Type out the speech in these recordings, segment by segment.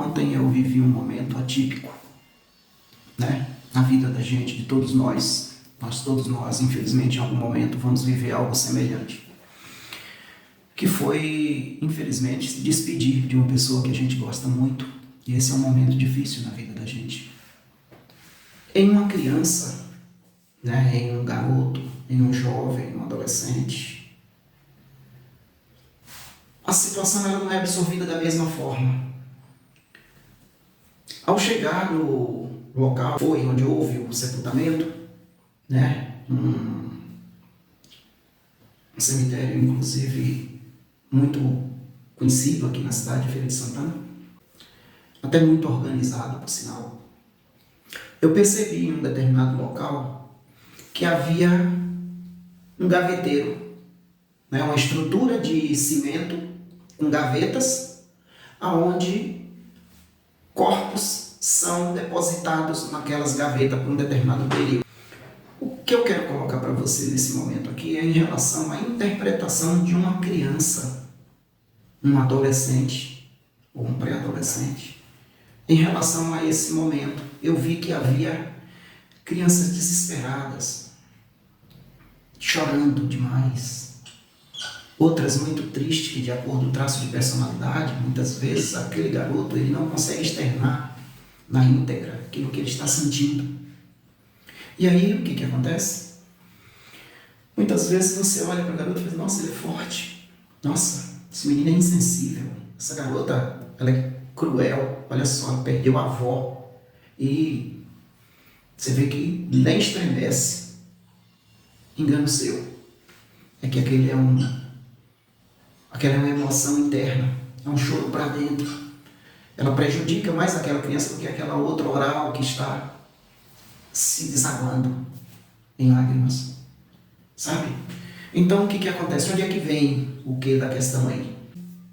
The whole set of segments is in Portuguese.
Ontem eu vivi um momento atípico, né? Na vida da gente, de todos nós. Todos nós, infelizmente, em algum momento vamos viver algo semelhante. Que foi, infelizmente, se despedir de uma pessoa que a gente gosta muito. E esse é um momento difícil na vida da gente. Em uma criança, né? Em um garoto, em um jovem, em um adolescente, a situação ela não é absorvida da mesma forma. Ao chegar no local, foi onde houve o sepultamento, né? Um cemitério, inclusive, muito conhecido aqui na cidade de Feira de Santana, até muito organizado, por sinal. Eu percebi em um determinado local que havia um gaveteiro, né? Uma estrutura de cimento com gavetas, aonde corpos são depositados naquelas gavetas por um determinado período. O que eu quero colocar para você nesse momento aqui é em relação à interpretação de uma criança, um adolescente ou um pré-adolescente. Em relação a esse momento, eu vi que havia crianças desesperadas, chorando demais. Outras muito tristes, que de acordo com o traço de personalidade, muitas vezes aquele garoto ele não consegue externar na íntegra aquilo que ele está sentindo. E aí o que acontece? Muitas vezes você olha para o garoto e fala, nossa, ele é forte. Nossa, esse menino é insensível. Essa garota, ela é cruel. Olha só, ela perdeu a avó. E você vê que nem estremece. Engano seu. É que aquela é uma emoção interna. É um choro para dentro. Ela prejudica mais aquela criança do que aquela outra oral que está se desaguando em lágrimas. Sabe? Então o que acontece? Onde é que vem o que da questão aí?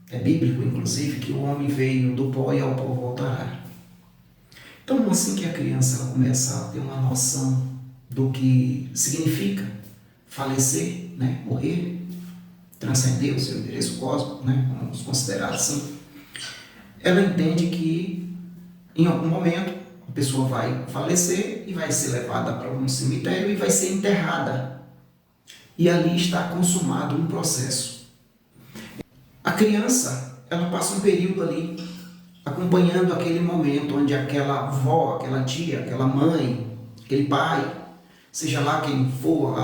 É bíblico, inclusive, que o homem veio do pó e ao pó voltará. Então, assim que a criança ela começa a ter uma noção do que significa falecer, né? Morrer, transcender o seu endereço cósmico, né? Vamos considerar assim, ela entende que em algum momento a pessoa vai falecer e vai ser levada para um cemitério e vai ser enterrada. E ali está consumado um processo. A criança, ela passa um período ali acompanhando aquele momento onde aquela avó, aquela tia, aquela mãe, aquele pai, seja lá quem for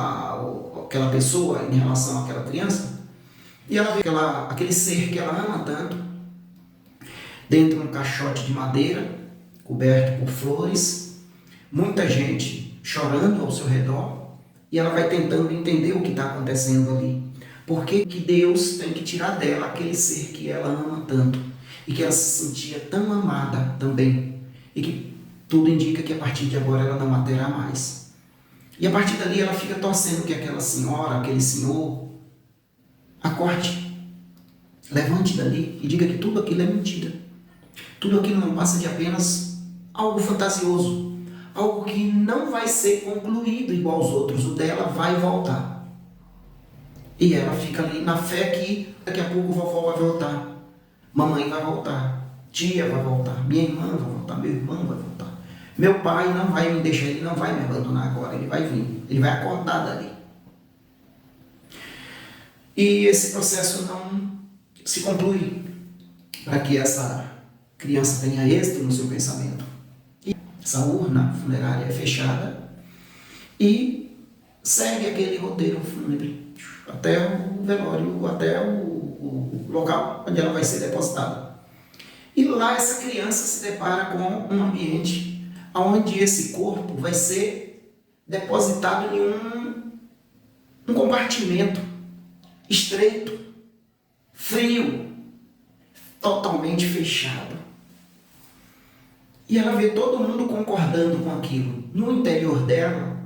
aquela pessoa em relação àquela criança, e ela vê aquele ser que ela ama tanto, dentro de um caixote de madeira, coberto por flores, muita gente chorando ao seu redor, e ela vai tentando entender o que está acontecendo ali. Por que Deus tem que tirar dela aquele ser que ela ama tanto, e que ela se sentia tão amada também, e que tudo indica que a partir de agora ela não a terá mais. E a partir dali ela fica torcendo que aquela senhora, aquele senhor, acorde, levante dali e diga que tudo aquilo é mentira. Tudo aquilo não passa de apenas algo fantasioso, algo que não vai ser concluído igual aos outros, o dela vai voltar. E ela fica ali na fé que daqui a pouco vovó vai voltar, mamãe vai voltar, tia vai voltar, minha irmã vai voltar, meu irmão vai voltar. Meu pai não vai me deixar, ele não vai me abandonar agora, ele vai vir, ele vai acordar dali. E esse processo não se conclui para que essa criança tenha êxito no seu pensamento. E essa urna funerária é fechada e segue aquele roteiro fúnebre até o velório, até o local onde ela vai ser depositada. E lá essa criança se depara com um ambiente onde esse corpo vai ser depositado em um compartimento estreito, frio, totalmente fechado. E ela vê todo mundo concordando com aquilo. No interior dela,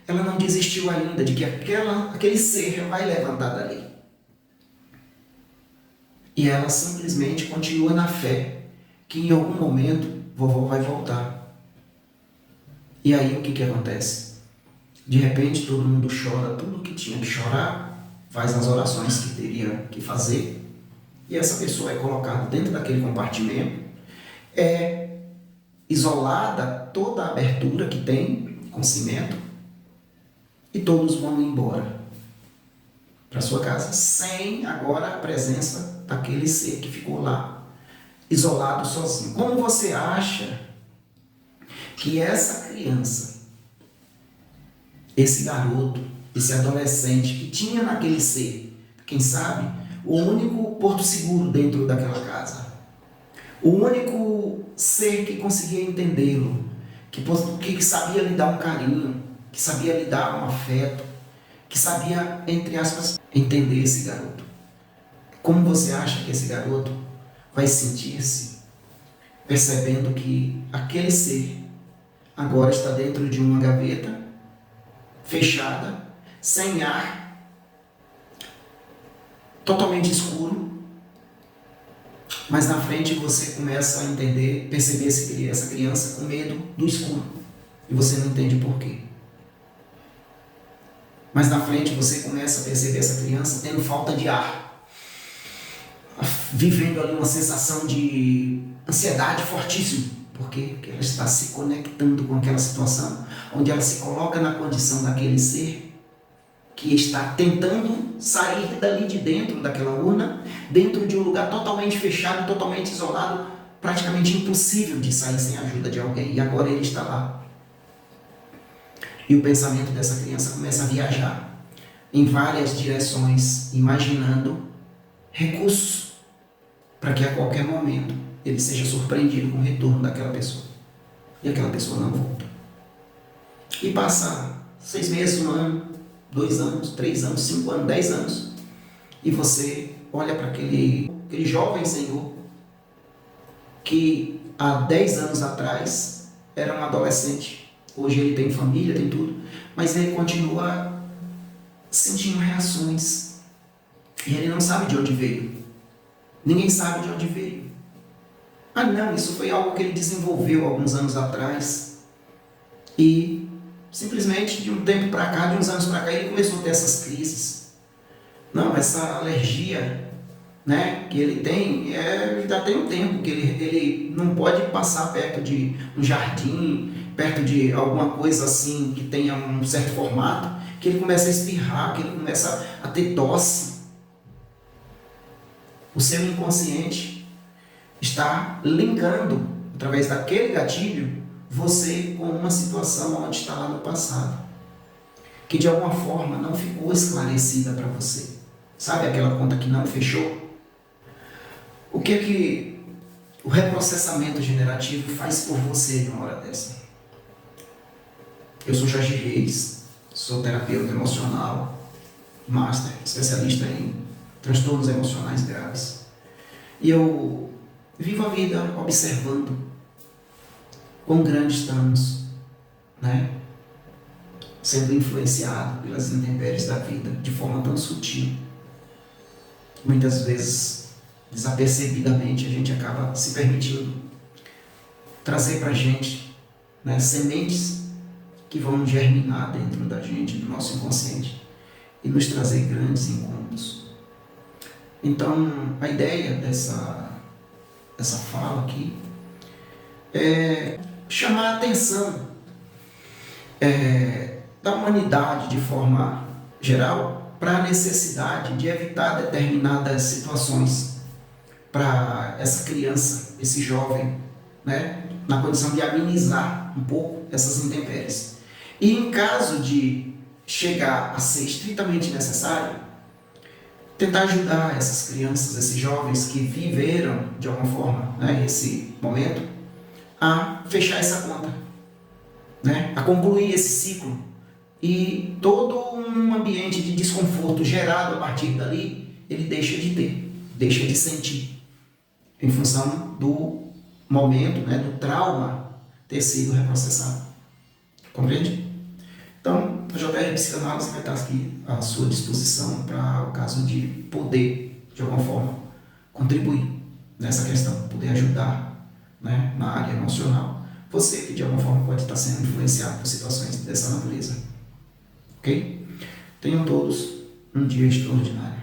ela não desistiu ainda de que aquele ser vai levantar dali. E ela simplesmente continua na fé que em algum momento vovó vai voltar. E aí o que acontece? De repente todo mundo chora tudo que tinha que chorar, faz as orações que teria que fazer, e essa pessoa é colocada dentro daquele compartimento, é isolada toda a abertura que tem com cimento e todos vão embora para sua casa, sem agora a presença daquele ser que ficou lá, isolado, sozinho. Como você acha que essa criança, esse garoto, esse adolescente que tinha naquele ser, quem sabe, o único porto seguro dentro daquela casa, o único ser que conseguia entendê-lo, que sabia lhe dar um carinho, que sabia lhe dar um afeto, que sabia, entre aspas, entender esse garoto. Como você acha que esse garoto vai sentir-se percebendo que aquele ser agora está dentro de uma gaveta fechada, sem ar, totalmente escuro, mas na frente você começa a entender, perceber essa criança com medo do escuro e você não entende por quê. Mas na frente você começa a perceber essa criança tendo falta de ar, vivendo ali uma sensação de ansiedade fortíssima. Por quê? Porque ela está se conectando com aquela situação, onde ela se coloca na condição daquele ser que está tentando sair dali de dentro daquela urna, dentro de um lugar totalmente fechado, totalmente isolado, praticamente impossível de sair sem a ajuda de alguém. E agora ele está lá. E o pensamento dessa criança começa a viajar em várias direções, imaginando recursos para que a qualquer momento ele seja surpreendido com o retorno daquela pessoa. E aquela pessoa não volta. E passa 6 meses, 1 ano, 2 anos, 3 anos, 5 anos, 10 anos, e você olha para aquele jovem senhor que há 10 anos atrás era um adolescente. Hoje ele tem família, tem tudo, mas ele continua sentindo reações. E ele não sabe de onde veio. Ninguém sabe de onde veio. Ah não, isso foi algo que ele desenvolveu alguns anos atrás. E simplesmente de um tempo para cá, de uns anos para cá, ele começou a ter essas crises. Não, essa alergia, né, que ele tem, já tem um tempo que ele não pode passar perto de um jardim, perto de alguma coisa assim que tenha um certo formato, que ele começa a espirrar, que ele começa a ter tosse. O seu inconsciente está linkando, através daquele gatilho, você com uma situação onde está lá no passado, que de alguma forma não ficou esclarecida para você. Sabe aquela conta que não fechou? O que o reprocessamento generativo faz por você em uma hora dessa? Eu sou Jorge Reis, sou terapeuta emocional, master, especialista em transtornos emocionais graves. E eu vivo a vida observando quão grandes estamos, né? Sendo influenciado pelas intempéries da vida de forma tão sutil. Muitas vezes, desapercebidamente, a gente acaba se permitindo trazer para a gente, né, sementes que vão germinar dentro da gente, do nosso inconsciente, e nos trazer grandes incômodos. Então, a ideia dessa fala aqui é chamar a atenção da humanidade de forma geral para a necessidade de evitar determinadas situações para essa criança, esse jovem, né, na condição de amenizar um pouco essas intempéries. E em caso de chegar a ser estritamente necessário, tentar ajudar essas crianças, esses jovens que viveram de alguma forma, né, esse momento, a fechar essa conta, né, a concluir esse ciclo. E todo um ambiente de desconforto gerado a partir dali, ele deixa de ter, deixa de sentir, em função do momento, né, do trauma ter sido reprocessado. Compreende? Então, a JR Psicanálise vai estar aqui à sua disposição para o caso de poder, de alguma forma, contribuir nessa questão, poder ajudar, né, na área emocional. Você que de alguma forma pode estar sendo influenciado por situações dessa natureza. Ok? Tenham todos um dia extraordinário.